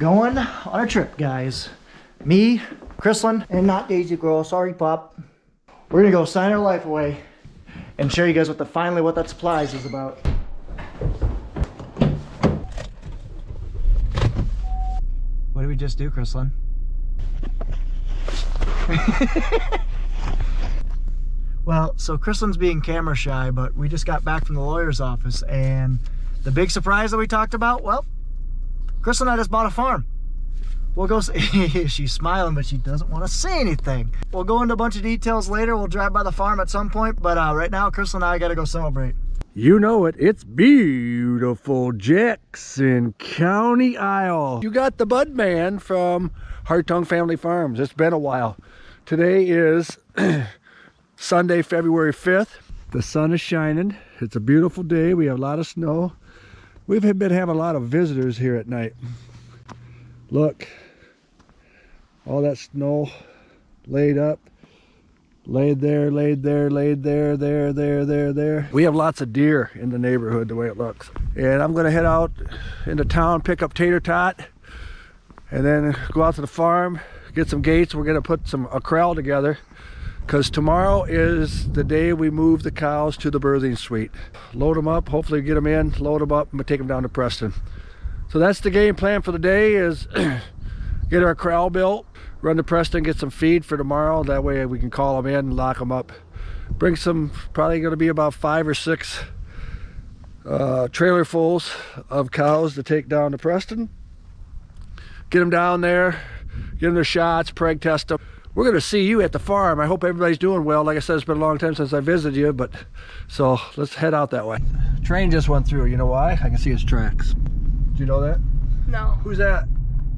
going on a trip, guys. Me, Chrislyn, and not Daisy Girl. Sorry, Pop. We're gonna go sign our life away and show you guys what finally what that supplies is about. What did we just do, Chrislyn? Well, so Chrislyn's being camera shy, but we just got back from the lawyer's office, and the big surprise that we talked about, well, Chrislyn and I just bought a farm. We'll go see, she's smiling, but she doesn't want to say anything. We'll go into a bunch of details later. We'll drive by the farm at some point, but right now, Chrislyn and I gotta go celebrate. You know it, it's beautiful Jackson County, Iowa. You got the bud man from Hartung Family Farms. It's been a while. Today is Sunday, February 5th. The sun is shining. It's a beautiful day. We have a lot of snow. We've been having a lot of visitors here at night. Look, all that snow laid up, laid there, laid there, laid there, there. We have lots of deer in the neighborhood the way it looks. And I'm gonna head out into town, pick up tater tot, and then go out to the farm, get some gates. We're gonna put a corral together, because tomorrow is the day we move the cows to the birthing suite. Load them up, hopefully get them in, load them up, and take them down to Preston. So that's the game plan for the day, is get our corral built, run to Preston, get some feed for tomorrow. That way we can call them in, lock them up. Bring some, probably gonna be about 5 or 6 trailer fulls of cows to take down to Preston. Get them down there, get them their shots, preg test them. We're gonna see you at the farm. I hope everybody's doing well. Like I said, it's been a long time since I visited you, but so let's head out that way. Train just went through. You know why? I can see its tracks. Did you know that? No. Who's that?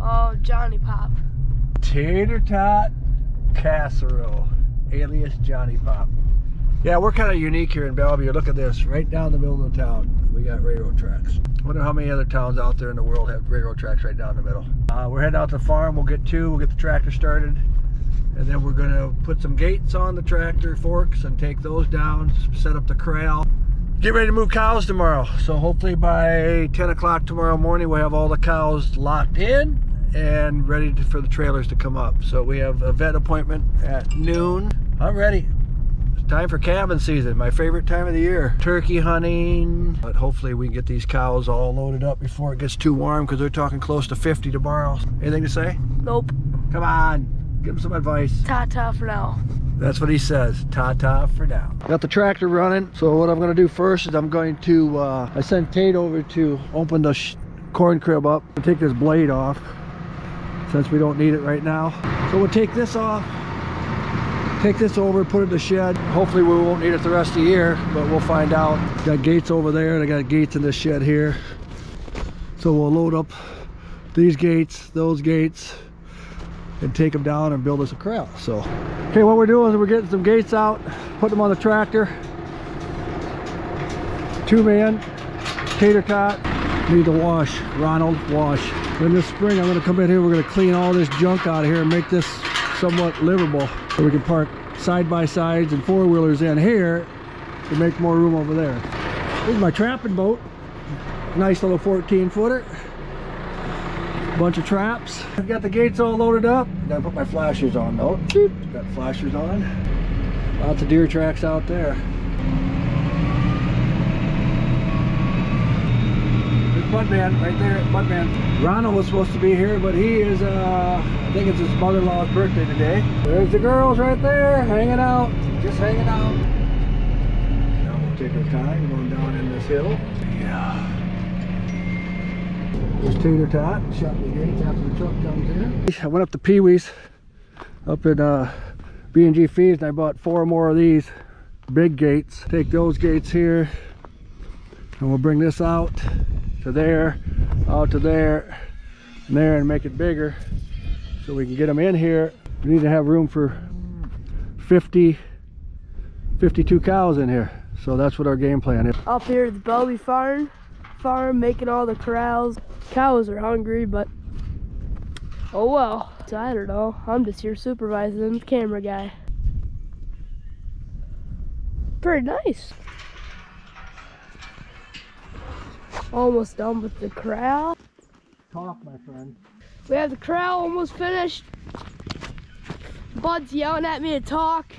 Oh, Johnny Pop. Tater tot casserole, alias Johnny Pop. Yeah, we're kind of unique here in Bellevue. Look at this, right down the middle of the town. We got railroad tracks. Wonder how many other towns out there in the world have railroad tracks right down the middle. We're heading out to the farm. We'll get the tractor started. And then we're gonna put some gates on the tractor forks and take those down, set up the corral. Get ready to move cows tomorrow. So hopefully by 10 o'clock tomorrow morning, we'll have all the cows locked in and ready for the trailers to come up. So we have a vet appointment at noon. I'm ready. It's time for calving season, my favorite time of the year. Turkey hunting, but hopefully we can get these cows all loaded up before it gets too warm, because they're talking close to 50 tomorrow. Anything to say? Nope. Come on. Give him some advice. Ta-ta for now. That's what he says. Ta-ta for now. Got the tractor running. So what I'm going to do first is I'm going to, I sent Tate over to open the corn crib up and take this blade off, since we don't need it right now. So we'll take this off, take this over, put it in the shed. Hopefully we won't need it the rest of the year, but we'll find out. Got gates over there, and I got gates in this shed here. So we'll load up these gates, those gates, and take them down and build us a corral. So, okay, what we're doing is we're getting some gates out, putting them on the tractor. 2-man, tater tot, need to wash, Ronald, wash. Then this spring I'm gonna come in here, we're gonna clean all this junk out of here and make this somewhat livable. So we can park side-by-sides and 4-wheelers in here to make more room over there. This is my trapping boat. Nice little 14-footer. Bunch of traps. I've got the gates all loaded up. Gotta put my flashers on though. Got flashers on. Lots of deer tracks out there. There's Budman right there. Budman. Ronald was supposed to be here, but he is I think it's his mother-in-law's birthday today. There's the girls right there, hanging out. Just hanging out. Now we'll take our time going down in this hill. Yeah. There's tater tot, shut the gates after the truck comes in. I went up to Pee-wee's up in B&G Feeds, and I bought 4 more of these big gates. Take those gates here, and we'll bring this out to there, out to there, and there, and make it bigger so we can get them in here. We need to have room for 52 cows in here. So that's what our game plan is. Up here at the Bellevue farm, making all the corrals. Cows are hungry, but oh well. So I don't know. I'm just here supervising the camera guy. Pretty nice. Almost done with the corral. Talk, my friend. We have the corral almost finished. Bud's yelling at me to talk.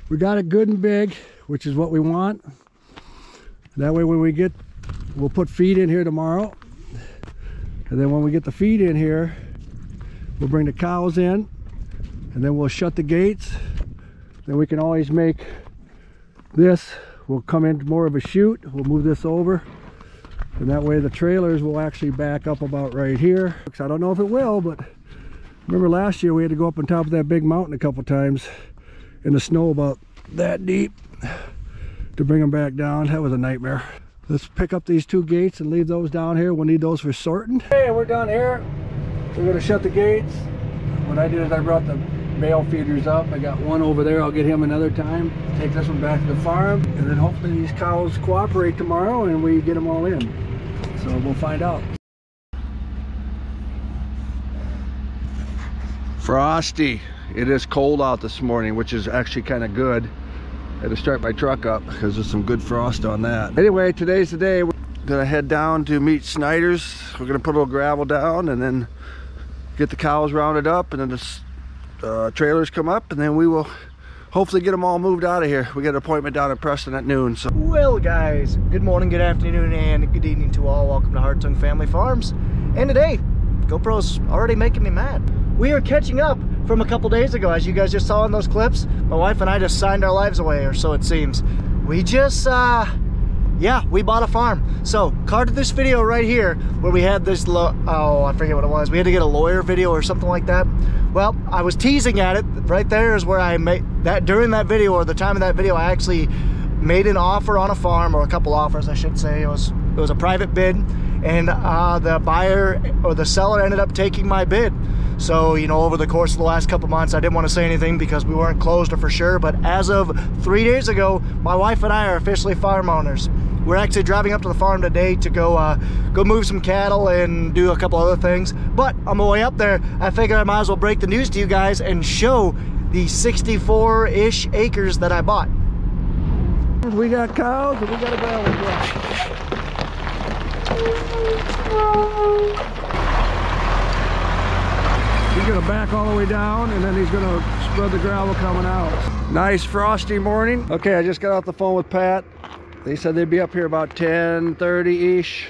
We got it good and big, which is what we want. That way when we'll put feed in here tomorrow. And then when we get the feed in here, we'll bring the cows in, and then we'll shut the gates. Then we can always make this, we'll come in more of a chute, we'll move this over, and that way the trailers will actually back up about right here. I don't know if it will, but remember last year we had to go up on top of that big mountain a couple times in the snow about that deep to bring them back down. That was a nightmare. Let's pick up these two gates and leave those down here. We'll need those for sorting. Hey, we're down here. We're gonna shut the gates. What I did is I brought the bale feeders up. I got one over there. I'll get him another time. Take this one back to the farm, and then hopefully these cows cooperate tomorrow and we get them all in. So we'll find out. Frosty. It is cold out this morning, which is actually kind of good. I had to start my truck up because there's some good frost on that. Anyway, today's the day. We're gonna head down to meet Snyder's. We're gonna put a little gravel down and then get the cows rounded up, and then the trailers come up, and then we will hopefully get them all moved out of here. We got an appointment down in Preston at noon. So, well guys, good morning, good afternoon, and good evening to all. Welcome to Hartung Family Farms. And today, GoPro's already making me mad. We are catching up from a couple days ago. As you guys just saw in those clips, my wife and I just signed our lives away, or so it seems. We just yeah, we bought a farm. So carded this video right here where we had this oh, I forget what it was. We had to get a lawyer video or something like that. Well, I was teasing at it. Right there is where I made that, during that video, or the time of that video, I actually made an offer on a farm, or a couple offers I should say. It was a private bid, and the buyer or the seller ended up taking my bid. So, you know, over the course of the last couple months, I didn't want to say anything because we weren't closed or for sure, but as of 3 days ago, my wife and I are officially farm owners. We're actually driving up to the farm today to go move some cattle and do a couple other things. But on my way up there, I figured I might as well break the news to you guys and show the 64-ish acres that I bought. We got cows and we got a bale. He's gonna back all the way down, and then he's gonna spread the gravel coming out. Nice frosty morning. Okay, I just got off the phone with Pat. They said they'd be up here about 10:30-ish.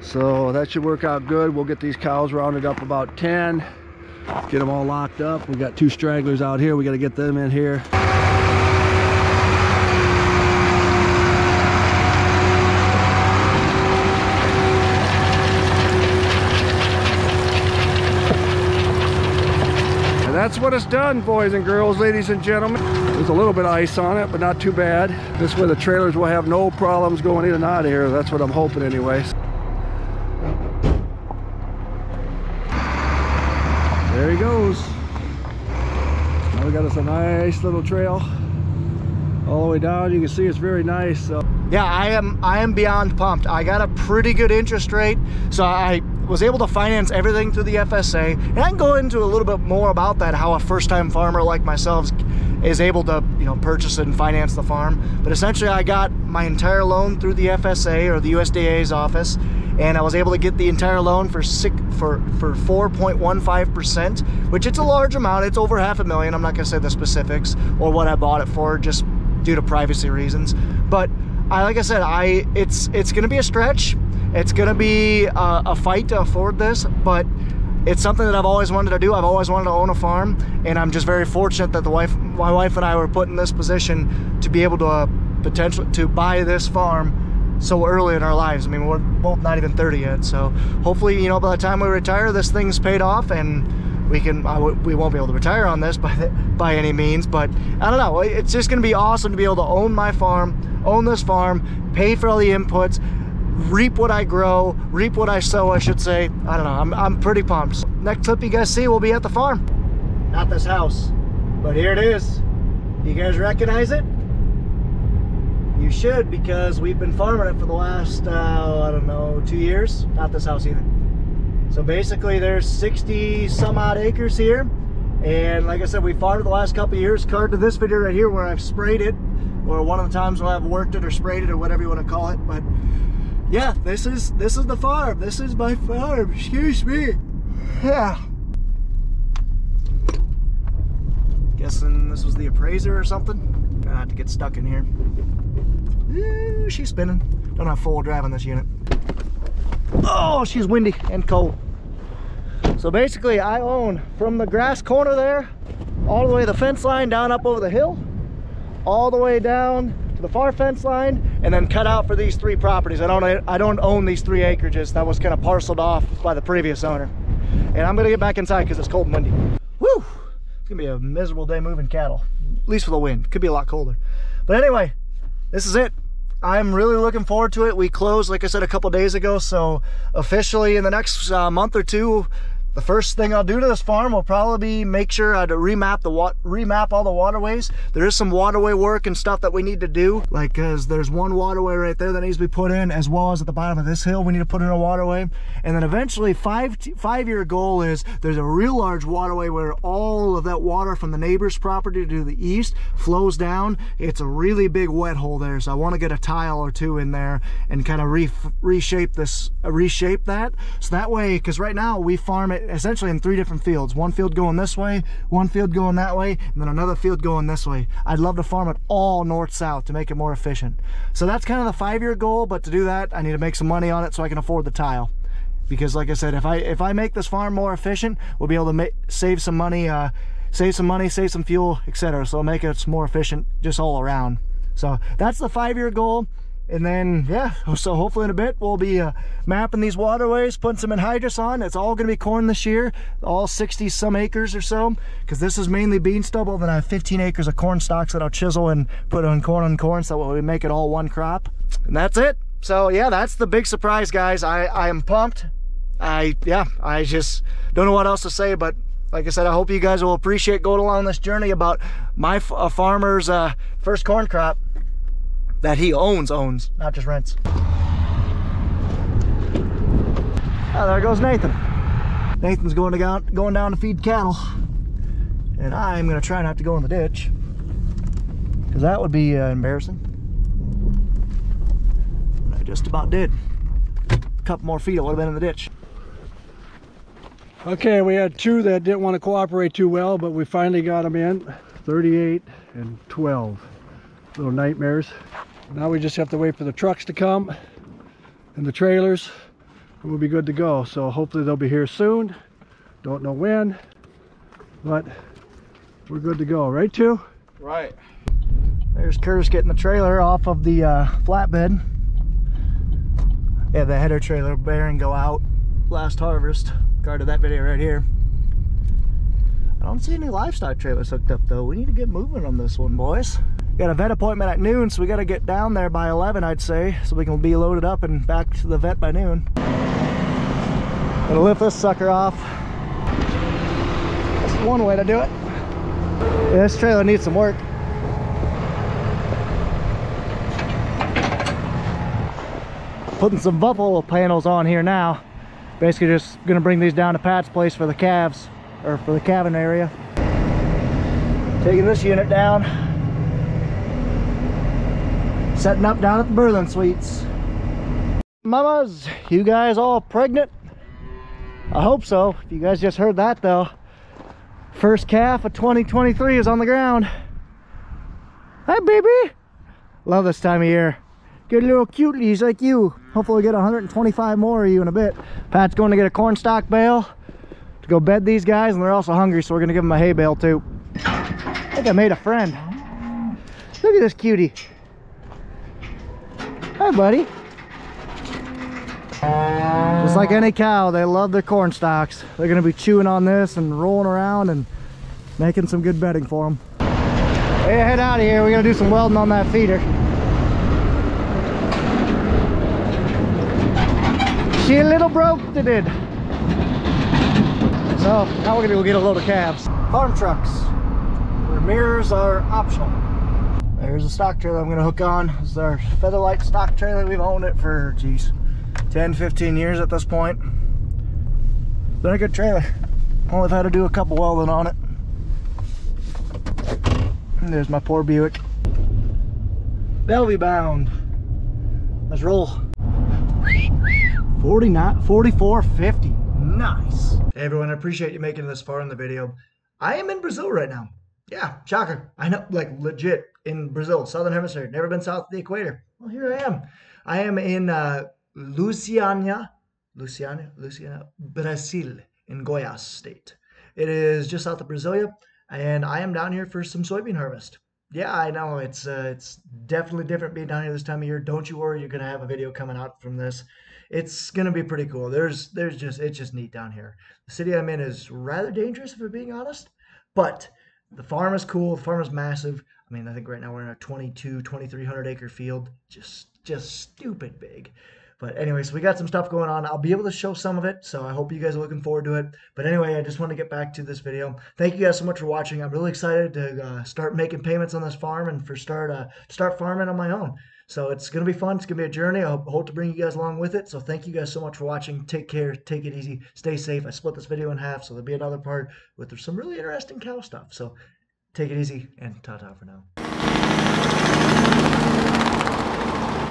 So that should work out good. We'll get these cows rounded up about 10. Get them all locked up. We got two stragglers out here. We gotta get them in here. That's what it's done, boys and girls, ladies and gentlemen. There's a little bit of ice on it, but not too bad. This way the trailers will have no problems going in and out of here. That's what I'm hoping anyways. There he goes. Now we got us a nice little trail all the way down. You can see it's very nice. So yeah, I am beyond pumped. I got a pretty good interest rate, so I was able to finance everything through the FSA, and I can go into a little bit more about that, how a first-time farmer like myself is able to, you know, purchase and finance the farm. But essentially I got my entire loan through the FSA, or the USDA's office, and I was able to get the entire loan for 4.15%, which it's a large amount. It's over $500,000. I'm not gonna say the specifics or what I bought it for, just due to privacy reasons. But like I said, it's gonna be a stretch. It's gonna be a fight to afford this, but it's something that I've always wanted to do. I've always wanted to own a farm, and I'm just very fortunate that my wife and I were put in this position to be able to potentially to buy this farm so early in our lives. I mean, we're both not even 30 yet, so hopefully, you know, by the time we retire, this thing's paid off, and we won't be able to retire on this by any means, but I don't know. It's just gonna be awesome to be able to own my farm, own this farm, pay for all the inputs, reap what I grow, reap what I sow, I should say. I don't know, I'm pretty pumped. Next clip you guys see will be at the farm. Not this house, but here it is. You guys recognize it? You should, because we've been farming it for the last, I don't know, 2 years. Not this house either. So basically there's 60 some odd acres here. And like I said, we farmed it the last couple of years. Card to this video right here where I've sprayed it, or one of the times when I've worked it or sprayed it, or whatever you want to call it. But yeah, this is the farm. This is my farm. Excuse me. Yeah. Guessing this was the appraiser or something. Gonna have to get stuck in here. Ooh, she's spinning. Don't have full drive on this unit. Oh, she's windy and cold. So basically, I own from the grass corner there, all the way to the fence line, down up over the hill, all the way down to the far fence line, and then cut out for these 3 properties. I don't own these 3 acreages. That was kind of parceled off by the previous owner. And I'm gonna get back inside because it's cold and windy. Woo! It's gonna be a miserable day moving cattle, at least for the wind. Could be a lot colder. But anyway, this is it. I'm really looking forward to it. We closed, like I said, a couple days ago, so officially in the next month or 2, the first thing I'll do to this farm will probably be make sure I remap all the waterways. There is some waterway work and stuff that we need to do, like because there's one waterway right there that needs to be put in, as well as at the bottom of this hill we need to put in a waterway. And then eventually, five-year goal is there's a real large waterway where all of that water from the neighbor's property to the east flows down. It's a really big wet hole there, so I want to get a tile or 2 in there and kind of reshape that, so that way, because right now we farm it essentially in 3 different fields. One field going this way, one field going that way, and then another field going this way. I'd love to farm it all north-south to make it more efficient. So that's kind of the 5-year goal, but to do that, I need to make some money on it so I can afford the tile. Because like I said, if I make this farm more efficient, we'll be able to save some money, save some fuel, etc. So it'll make it more efficient just all around. So that's the 5-year goal. And then, yeah, so hopefully in a bit we'll be mapping these waterways, putting some anhydrous on. It's all going to be corn this year, all 60 some acres or so, because this is mainly bean stubble. Then I have 15 acres of corn stalks that I'll chisel and put on corn, so we make it all one crop. And that's it. So yeah, that's the big surprise, guys. I am pumped. I just don't know what else to say, but like I said, I hope you guys will appreciate going along this journey about my farmer's first corn crop that he owns, not just rents. Oh, there goes Nathan. Nathan's going down to feed cattle, and I'm gonna try not to go in the ditch, because that would be embarrassing. And I just about did. A couple more feet, I would have been in the ditch. Okay, we had 2 that didn't want to cooperate too well, but we finally got them in. 38 and 12. Little nightmares. Now we just have to wait for the trucks to come and the trailers, and we'll be good to go. So hopefully they'll be here soon. Don't know when, but we're good to go. Right, too? Right. There's Curtis getting the trailer off of the flatbed. Yeah, the header trailer bearing go out last harvest. Guarded that video right here. I don't see any livestock trailers hooked up though. We need to get moving on this one, boys. Got a vet appointment at noon, so we got to get down there by 11, I'd say, so we can be loaded up and back to the vet by noon. Gonna lift this sucker off. That's one way to do it. Yeah, this trailer needs some work. Putting some buffalo panels on here now. Basically just gonna bring these down to Pat's place for the calves, or for the calving area. Taking this unit down. Setting up down at the Berlin Suites. Mamas, you guys all pregnant? I hope so. If you guys just heard that though. First calf of 2023 is on the ground. Hi baby. Love this time of year. Good little cuties like you. Hopefully we'll get 125 more of you in a bit. Pat's going to get a corn stalk bale to go bed these guys, and they're also hungry, so we're going to give them a hay bale too. I think I made a friend. Look at this cutie. Hi buddy. Just like any cow, they love their corn stalks. They're going to be chewing on this and rolling around and making some good bedding for them. Hey, head out of here. We're going to do some welding on that feeder. She a little broke today. So now we're gonna go get a load of calves. Farm trucks, where mirrors are optional. There's a stock trailer I'm gonna hook on. This is our Featherlight stock trailer. We've owned it for, geez, 10-15 years at this point. Been a good trailer. Only had to do a couple welding on it. And there's my poor Buick. They'll be bound. Let's roll. 44.50. Nice. Hey everyone, I appreciate you making it this far in the video. I am in Brazil right now. Yeah, shocker. I know, like legit in Brazil, Southern Hemisphere. Never been south of the equator. Well, here I am. I am in Luciana, Brazil, in Goiás state. It is just south of Brasilia, and I am down here for some soybean harvest. Yeah, I know it's definitely different being down here this time of year. Don't you worry, you're gonna have a video coming out from this. It's gonna be pretty cool. It's just neat down here. The city I'm in is rather dangerous, if we're being honest, but the farm is cool. The farm is massive. I mean, I think right now we're in a 2,300 acre field. Just stupid big. But anyways, we got some stuff going on. I'll be able to show some of it, so I hope you guys are looking forward to it. But anyway, I just want to get back to this video. Thank you guys so much for watching. I'm really excited to start making payments on this farm and for start farming on my own. So it's going to be fun. It's going to be a journey. I hope to bring you guys along with it. So thank you guys so much for watching. Take care. Take it easy. Stay safe. I split this video in half, so there'll be another part with some really interesting cow stuff. So take it easy, and ta-ta for now.